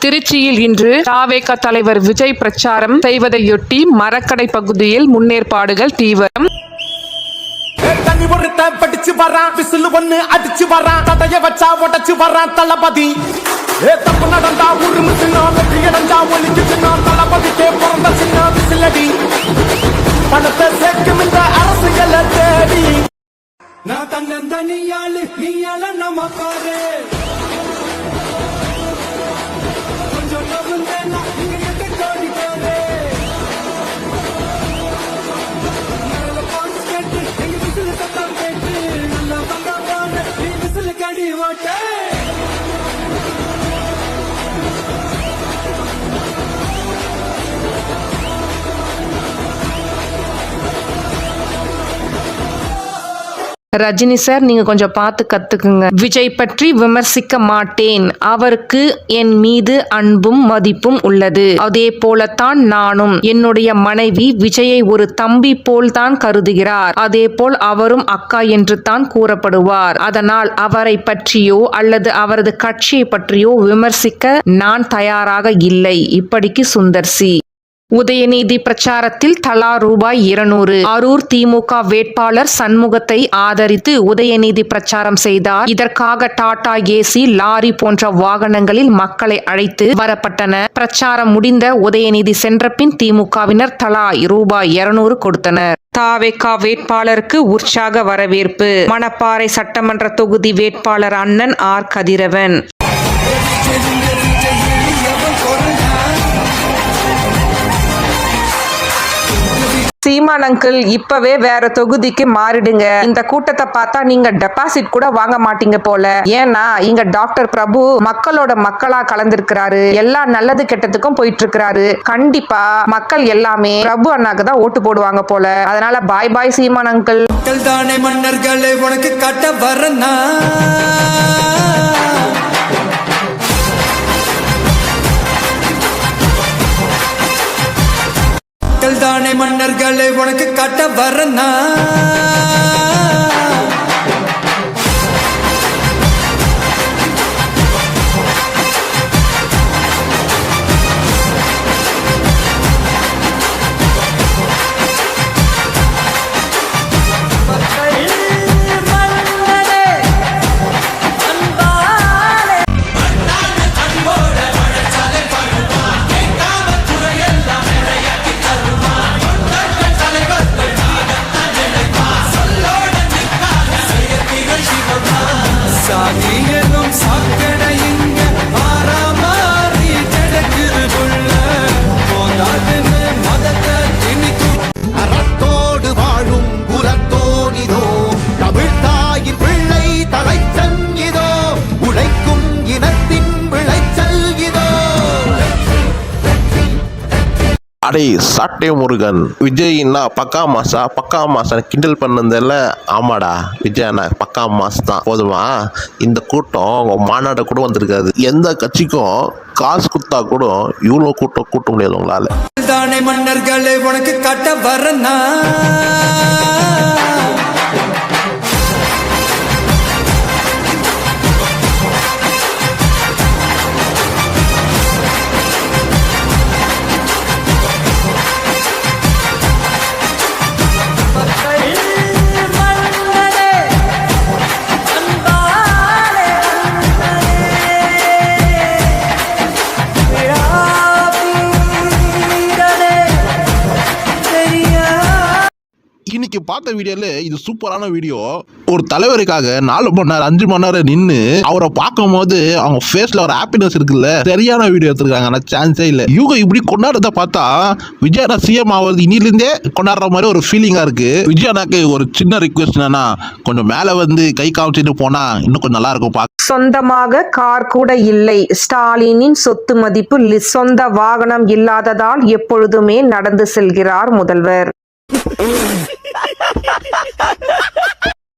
திருச்சியில் இன்று தாவேக தலைவர் விஜய் பிரச்சாரம் செய்வதையொட்டி மரக்கடை பகுதியில் முன்னேற்பாடுகள் தீவிரம். தண்ணி ஒருத்த படிச்சு வரான், விசில் ஒண்ணு அடிச்சு வரான், தடைய வச்சா உடச்சு வரான் தளபதி. தப்பு நடந்தா உருமு சின்ன வெற்றி அடைஞ்சா ஒலிக்கு சின்ன தளபதிக்கே பிறந்த சின்ன விசிலடி. பணத்தை சேர்க்கும் இந்த அரசியலை தேடி நான் தன்னந்தனியாளு நீயால நம்ம பாரு கொஞ்சம் நவுந்தேன்னா இங்க எட்டு கோடி பாரு நல்ல பான்ஸ் கேட்டு எங்க விசில் சத்தம் கேட்டு நல்ல வந்தவான நீ விசில் கடி ஓட்ட. ரஜினி சார், நீங்க கொஞ்சம் பார்த்து கத்துக்குங்க. விஜய் பற்றி விமர்சிக்க மாட்டேன். அவருக்கு என் மீது அன்பும் மதிப்பும் உள்ளது. அதே போலத்தான் நானும். என்னுடைய மனைவி விஜயை ஒரு தம்பி போல் தான் கருதுகிறார். அதே போல் அவரும் அக்கா என்று தான் கூறப்படுவார். அதனால் அவரை பற்றியோ அல்லது அவரது கட்சியை பற்றியோ விமர்சிக்க நான் தயாராக இல்லை. இப்படிக்கு சுந்தர்சி. உதயநிதி பிரச்சாரத்தில் தலா ரூபாய் 200. அரூர் திமுக வேட்பாளர் சண்முகத்தை ஆதரித்து உதயநிதி பிரச்சாரம் செய்தார். இதற்காக டாடா ஏசி, லாரி போன்ற வாகனங்களில் மக்களை அழைத்து வரப்பட்டன. பிரச்சாரம் முடிந்த உதயநிதி சென்ற பின் திமுகவினர் தலா ரூபாய் 200 கொடுத்தனர். தாவேகா வேட்பாளருக்கு உற்சாக வரவேற்பு. மணப்பாறை சட்டமன்ற தொகுதி வேட்பாளர் அண்ணன் ஆர் கதிரவன். சீமான் அங்கிள், இப்பவே வேற தொகுதிக்கு மாறிடுங்க. இந்த கூட்டத்தை பார்த்தா நீங்க டெபாசிட் கூட வாங்க மாட்டீங்க போல. ஏன்னா இங்க டாக்டர் பிரபு மக்களோட மக்களா கலந்திருக்கிறாரு. எல்லா நல்லது கெட்டதுக்கும் போயிட்டு இருக்கிறாரு. கண்டிப்பா மக்கள் எல்லாமே பிரபு அண்ணாக்கு தான் ஓட்டு போடுவாங்க போல. அதனால பாய் பாய் சீமான் அங்கிள். மக்கள் தானே மன்னர்களை உனக்கு கட்ட வரனா, தானே மன்னர்களை உனக்கு கட்ட வரனா. அடே சாட்டை முருகன், விஜய்னா பக்கா மாசா கிண்டல் பண்ணதில்ல. ஆமாடா, விஜய் அண்ணா பக்கா மாஸ் தான். போதுமா? இந்த கூட்டம் மாநாடு கூட வந்திருக்காது. எந்த கட்சிக்கும் காசு கொடுத்தா கூட இவ்வளோ கூட்டம் கூட்ட முடியாது உங்களால. தானே மன்னர்களை உனக்கு கட்ட வரனா. இன்னைக்கு பார்த்த வீடியோல இது சூப்பரான வீடியோ. ஒரு தலைவருக்காக 4 மணி நேரம் 5 மணி நேரம் நின்று அவரை பார்க்கும் போது அவங்க ஃபேஸ்ல ஒரு ஹாப்பினஸ் இருக்குல்ல. சரியான வீடியோ எடுத்துருக்காங்க. ஆனால் சான்ஸே இல்லை. இவங்க இப்படி கொண்டாடுறத பார்த்தா விஜய் அண்ணா சிஎம் ஆகுறது இன்னிலிருந்தே கொண்டாடுற மாதிரி ஒரு ஃபீலிங்கா இருக்கு. விஜய் அண்ணாக்கு ஒரு சின்ன ரிக்வெஸ்ட் என்னன்னா, கொஞ்சம் மேல வந்து கை காமிச்சிட்டு போனா இன்னும் கொஞ்சம் நல்லா இருக்கும். சொந்தமாக கார் கூட இல்லை. ஸ்டாலினின் சொத்து மதிப்பு சொந்த வாகனம் இல்லாததால் எப்பொழுதுமே நடந்து செல்கிறார் முதல்வர்.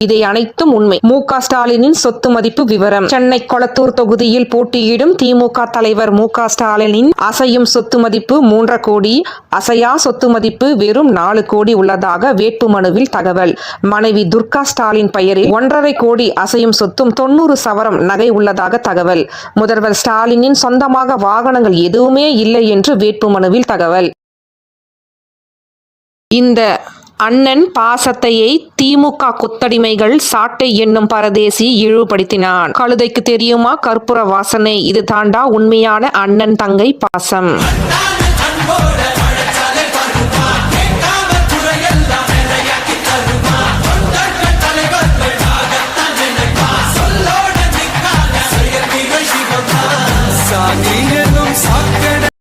இதை அனைத்தும் உண்மை. மு.க. ஸ்டாலினின் சொத்து மதிப்பு விவரம். சென்னை கொளத்தூர் தொகுதியில் போட்டியிடும் திமுக தலைவர் மு.க. ஸ்டாலினின் அசையும் சொத்து மதிப்பு 3.5 கோடி, அசையா சொத்து மதிப்பு வெறும் 4 கோடி உள்ளதாக வேட்புமனுவில் தகவல். மனைவி துர்கா ஸ்டாலின் பெயரில் 1.5 கோடி அசையும் சொத்தும் 90 சவரம் நகை உள்ளதாக தகவல். முதல்வர் ஸ்டாலினின் சொந்தமாக வாகனங்கள் எதுவுமே இல்லை என்று வேட்புமனுவில் தகவல். இந்த அண்ணன் பாசத்தையை திமுக கொத்தடிமைகள் சாட்டை என்னும் பரதேசி இழிவுபடுத்தினான். கழுதைக்கு தெரியுமா கற்பூர வாசனை? இது தாண்டா உண்மையான அண்ணன் தங்கை பாசம்.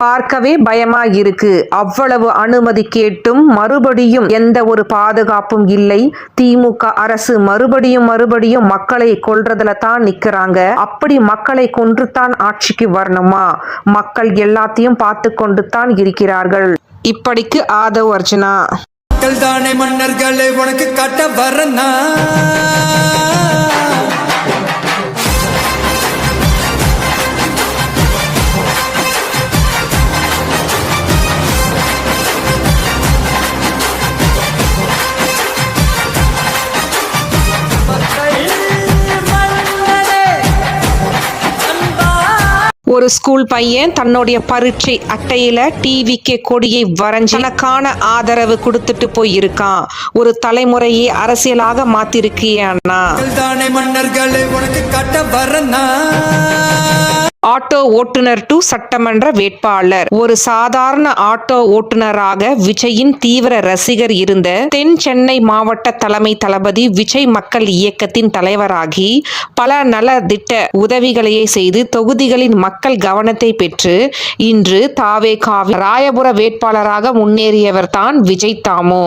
பார்க்கவே பயமா இருக்கு. அவ்வளவு அனுமதி கேட்டும் மறுபடியும் எந்த ஒரு பாதுகாப்பும் இல்லை. திமுக அரசு மறுபடியும் மக்களை கொல்றதுல தான் நிக்கிறாங்க. அப்படி மக்களை கொன்றுதான் ஆட்சிக்கு வரணுமா? மக்கள் எல்லாத்தையும் பார்த்து கொண்டு தான் இருக்கிறார்கள். இப்படிக்கு ஆதவ் அர்ஜுனா. மக்கள் தானே மன்னர்களை உனக்கு காட்ட வரனா. ஒரு ஸ்கூல் பையன் தன்னுடைய பரீட்சை அட்டையில டிவிக்கு கொடியை வரைஞ்சி தனக்கான ஆதரவு கொடுத்துட்டு போயிருக்கான். ஒரு தலைமுறையை அரசியலாக மாத்திருக்கியானா? மன்னர்களை உனக்கு காட்ட வரனா. ஆட்டோ ஓட்டுநர் டு சட்டமன்ற வேட்பாளர். ஒரு சாதாரண ஆட்டோ ஓட்டுநராக விஜயின் தீவிர ரசிகர் இருந்த தென் சென்னை மாவட்ட தலைமை தளபதி விஜய் மக்கள் இயக்கத்தின் தலைவராகி பல நலத்திட்ட உதவிகளையே செய்து தொகுதிகளின் மக்கள் கவனத்தை பெற்று இன்று தாவேகாவின் ராயபுர வேட்பாளராக முன்னேறியவர் தான் விஜய் தாமோ.